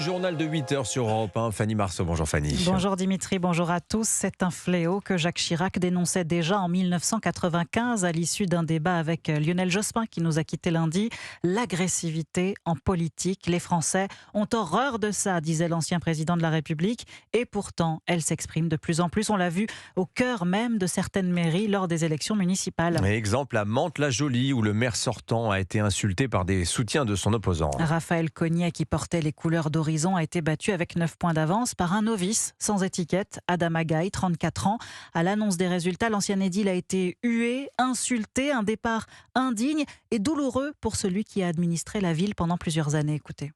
journal de 8h sur Europe 1. Fanny Marceau, bonjour Fanny. Bonjour Dimitri, bonjour à tous. C'est un fléau que Jacques Chirac dénonçait déjà en 1995 à l'issue d'un débat avec Lionel Jospin qui nous a quittés lundi. L'agressivité en politique, les Français ont horreur de ça, disait l'ancien président de la République. Et pourtant, elle s'exprime de plus en plus. On l'a vu au cœur même de certaines mairies lors des élections municipales. Exemple à Mantes-la-Jolie où le maire sortant a été insulté par des soutiens de son opposant. Raphaël Cognet, qui portait les couleurs d'Horizon, a été battu avec 9 points d'avance par un novice sans étiquette, Adam Agaï, 34 ans. À l'annonce des résultats, l'ancien édile a été hué, insulté, un départ indigne et douloureux pour celui qui a administré la ville pendant plusieurs années. Écoutez.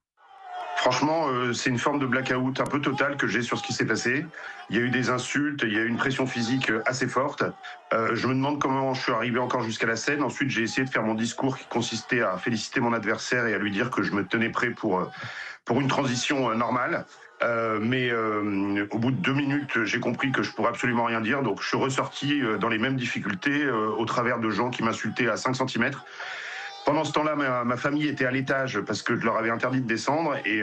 Franchement, c'est une forme de blackout un peu total que j'ai sur ce qui s'est passé. Il y a eu des insultes, il y a eu une pression physique assez forte. Je me demande comment je suis arrivé encore jusqu'à la scène. Ensuite, j'ai essayé de faire mon discours qui consistait à féliciter mon adversaire et à lui dire que je me tenais prêt pour une transition normale. Mais au bout de 2 minutes, j'ai compris que je pourrais absolument rien dire. Donc, je suis ressorti dans les mêmes difficultés au travers de gens qui m'insultaient à 5 cm. Pendant ce temps-là, ma famille était à l'étage parce que je leur avais interdit de descendre et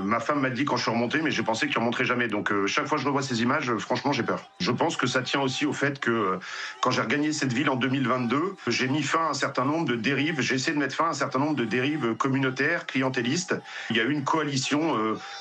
ma femme m'a dit quand je suis remonté, mais j'ai pensé qu'ils ne remonteraient jamais. Donc chaque fois que je revois ces images, franchement, j'ai peur. Je pense que ça tient aussi au fait que quand j'ai regagné cette ville en 2022, j'ai mis fin à un certain nombre de dérives. J'ai essayé de mettre fin à un certain nombre de dérives communautaires, clientélistes. Il y a eu une coalition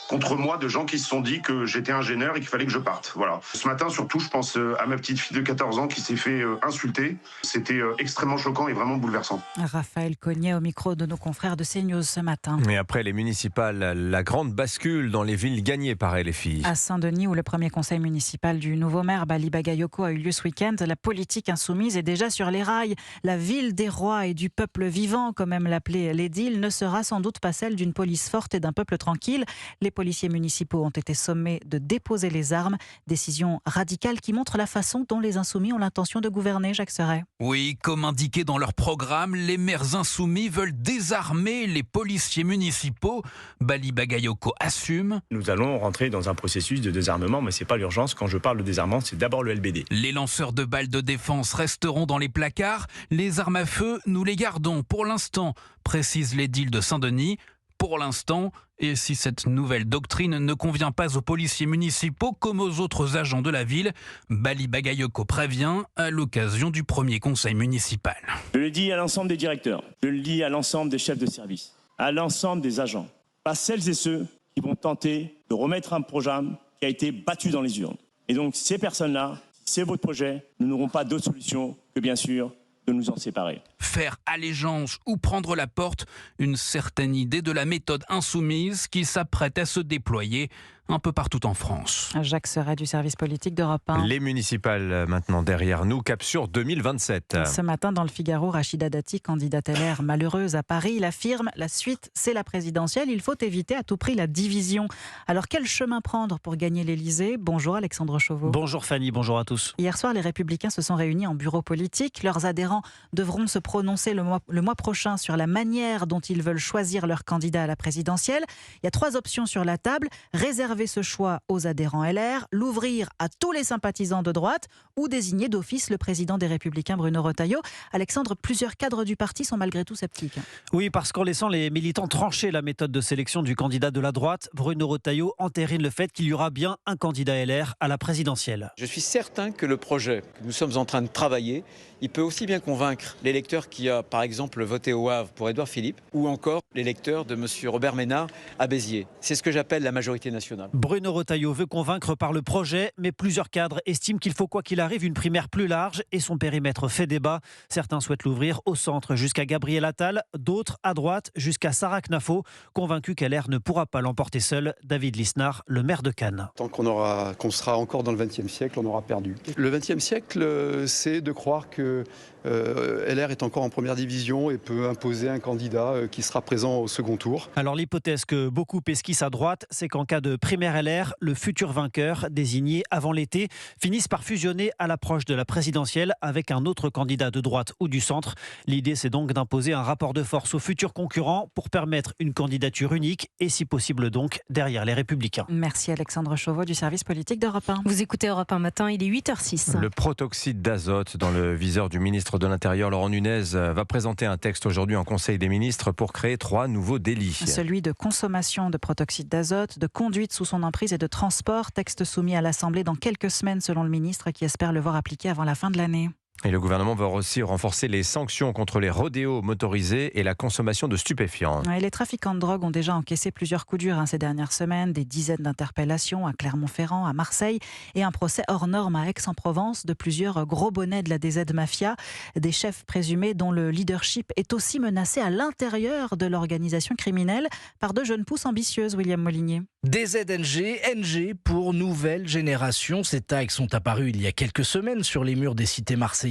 contre moi de gens qui se sont dit que j'étais un gêneur et qu'il fallait que je parte. Voilà. Ce matin, surtout, je pense à ma petite fille de 14 ans qui s'est fait insulter. C'était extrêmement choquant et vraiment bouleversant. Raphaël Cognet au micro de nos confrères de CNews ce matin. Et après les municipales, la grande bascule dans les villes gagnées par LFI. À Saint-Denis, où le premier conseil municipal du nouveau maire Bali Bagayoko a eu lieu ce week-end, la politique insoumise est déjà sur les rails. La ville des rois et du peuple vivant, comme aime l'appeler l'édile, ne sera sans doute pas celle d'une police forte et d'un peuple tranquille. Les policiers municipaux ont été sommés de déposer les armes. Décision radicale qui montre la façon dont les insoumis ont l'intention de gouverner, Jacques Serret. Oui, comme indiqué dans leur programme, les maires insoumis veulent désarmer les policiers municipaux. Bali Bagayoko assume. Nous allons rentrer dans un processus de désarmement, mais ce n'est pas l'urgence. Quand je parle de désarmement, c'est d'abord le LBD. Les lanceurs de balles de défense resteront dans les placards. Les armes à feu, nous les gardons pour l'instant, précise l'édile de Saint-Denis. Pour l'instant, et si cette nouvelle doctrine ne convient pas aux policiers municipaux comme aux autres agents de la ville, Bali Bagayoko prévient à l'occasion du premier conseil municipal. Je le dis à l'ensemble des directeurs, je le dis à l'ensemble des chefs de service, à l'ensemble des agents, pas celles et ceux qui vont tenter de remettre un programme qui a été battu dans les urnes. Et donc ces personnes-là, si c'est votre projet, nous n'aurons pas d'autre solution que bien sûr de nous en séparer. Faire allégeance ou prendre la porte, une certaine idée de la méthode insoumise qui s'apprête à se déployer un peu partout en France. Jacques Serret du service politique d'Europe 1. Les municipales maintenant derrière nous, cap sur 2027. Ce matin dans le Figaro, Rachida Dati, candidate LR malheureuse à Paris, il affirme la suite, c'est la présidentielle. Il faut éviter à tout prix la division. Alors quel chemin prendre pour gagner l'Élysée? Bonjour Alexandre Chauveau. Bonjour Fanny, bonjour à tous. Hier soir, les Républicains se sont réunis en bureau politique. Leurs adhérents devront se prononcer le mois prochain sur la manière dont ils veulent choisir leur candidat à la présidentielle. Il y a 3 options sur la table. Réserver ce choix aux adhérents LR, l'ouvrir à tous les sympathisants de droite ou désigner d'office le président des Républicains Bruno Retailleau. Alexandre, plusieurs cadres du parti sont malgré tout sceptiques. Oui, parce qu'en laissant les militants trancher la méthode de sélection du candidat de la droite, Bruno Retailleau entérine le fait qu'il y aura bien un candidat LR à la présidentielle. Je suis certain que le projet que nous sommes en train de travailler, il peut aussi bien convaincre l'électeur qui a par exemple voté au Havre pour Édouard Philippe ou encore l'électeur de M. Robert Ménard à Béziers. C'est ce que j'appelle la majorité nationale. Bruno Retailleau veut convaincre par le projet, mais plusieurs cadres estiment qu'il faut quoi qu'il arrive une primaire plus large et son périmètre fait débat. Certains souhaitent l'ouvrir au centre jusqu'à Gabriel Attal, d'autres à droite jusqu'à Sarah Knafo. Convaincu qu'LR ne pourra pas l'emporter seul, David Lisnard, le maire de Cannes. Tant qu'on sera encore dans le XXe siècle, on aura perdu. Le XXe siècle, c'est de croire que LR est encore en première division et peut imposer un candidat qui sera présent au second tour. Alors l'hypothèse que beaucoup esquissent à droite, c'est qu'en cas de primaire LR, le futur vainqueur, désigné avant l'été, finisse par fusionner à l'approche de la présidentielle avec un autre candidat de droite ou du centre. L'idée, c'est donc d'imposer un rapport de force aux futurs concurrents pour permettre une candidature unique et si possible donc derrière les Républicains. Merci Alexandre Chauveau du service politique d'Europe 1. Vous écoutez Europe 1 matin, il est 8h06. Le protoxyde d'azote dans le viseur du ministre ministre de l'Intérieur, Laurent Nunez, va présenter un texte aujourd'hui en Conseil des ministres pour créer 3 nouveaux délits. Celui de consommation de protoxyde d'azote, de conduite sous son emprise et de transport. Texte soumis à l'Assemblée dans quelques semaines selon le ministre qui espère le voir appliqué avant la fin de l'année. Et le gouvernement va aussi renforcer les sanctions contre les rodéos motorisés et la consommation de stupéfiants. Et les trafiquants de drogue ont déjà encaissé plusieurs coups durs ces dernières semaines, des dizaines d'interpellations à Clermont-Ferrand, à Marseille et un procès hors norme à Aix-en-Provence de plusieurs gros bonnets de la DZ Mafia, des chefs présumés dont le leadership est aussi menacé à l'intérieur de l'organisation criminelle par 2 jeunes pousses ambitieuses, William Molinier. DZNG, NG pour Nouvelle Génération. Ces tags sont apparus il y a quelques semaines sur les murs des cités marseillaises.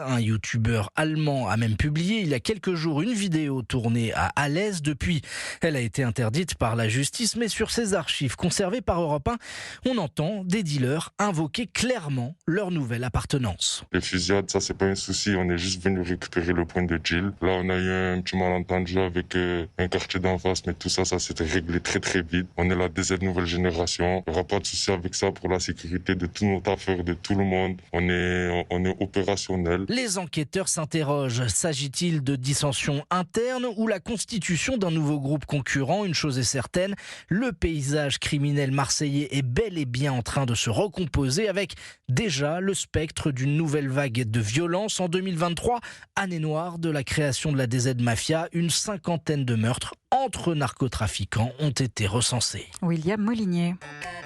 Un youtubeur allemand a même publié il y a quelques jours une vidéo tournée à Alès. Depuis, elle a été interdite par la justice, mais sur ses archives conservées par Europe 1, on entend des dealers invoquer clairement leur nouvelle appartenance. Les fusillades, ça c'est pas un souci, on est juste venu récupérer le point de deal. Là on a eu un petit malentendu avec un quartier d'en face, mais tout ça s'était réglé très très vite. On est la DZ Nouvelle Génération, il n'y aura pas de souci avec ça pour la sécurité de toutes nos affaires, de tout le monde. On est opérationnel. Les enquêteurs s'interrogent. S'agit-il de dissensions internes ou la constitution d'un nouveau groupe concurrent? Une chose est certaine, le paysage criminel marseillais est bel et bien en train de se recomposer avec déjà le spectre d'une nouvelle vague de violence. En 2023, année noire de la création de la DZ Mafia, une 50aine de meurtres entre narcotrafiquants ont été recensés. William Molinier.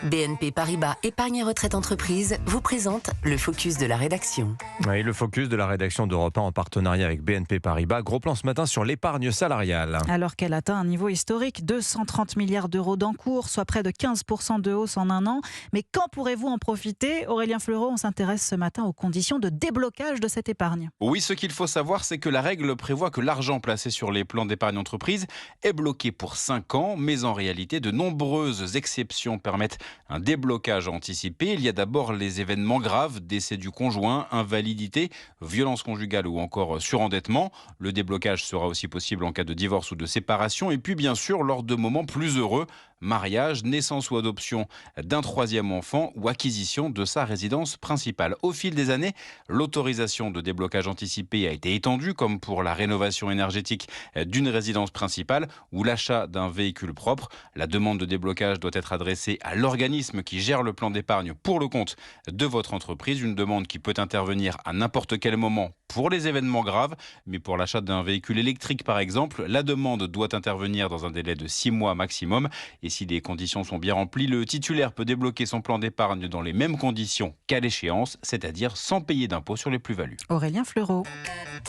BNP Paribas Épargne Retraite Entreprise vous présente le focus de la rédaction. Oui, le focus de la rédaction d'Europe 1 en partenariat avec BNP Paribas. Gros plan ce matin sur l'épargne salariale. Alors qu'elle atteint un niveau historique, 230 milliards d'euros d'encours, soit près de 15% de hausse en un an. Mais quand pourrez-vous en profiter? Aurélien Fleureau, on s'intéresse ce matin aux conditions de déblocage de cette épargne. Oui, ce qu'il faut savoir, c'est que la règle prévoit que l'argent placé sur les plans d'épargne entreprise est bloqué pour 5 ans, mais en réalité, de nombreuses exceptions permettent un déblocage anticipé. Il y a d'abord les événements graves, décès du conjoint, invalidité, violence conjugale ou encore surendettement. Le déblocage sera aussi possible en cas de divorce ou de séparation. Et puis bien sûr, lors de moments plus heureux, mariage, naissance ou adoption d'un 3e enfant ou acquisition de sa résidence principale. Au fil des années, l'autorisation de déblocage anticipé a été étendue, comme pour la rénovation énergétique d'une résidence principale ou l'achat d'un véhicule propre. La demande de déblocage doit être adressée à l'organisme qui gère le plan d'épargne pour le compte de votre entreprise. Une demande qui peut intervenir à n'importe quel moment pour les événements graves, mais pour l'achat d'un véhicule électrique par exemple, la demande doit intervenir dans un délai de 6 mois maximum. Et si les conditions sont bien remplies, le titulaire peut débloquer son plan d'épargne dans les mêmes conditions qu'à l'échéance, c'est-à-dire sans payer d'impôt sur les plus-values. Aurélien Fleureau.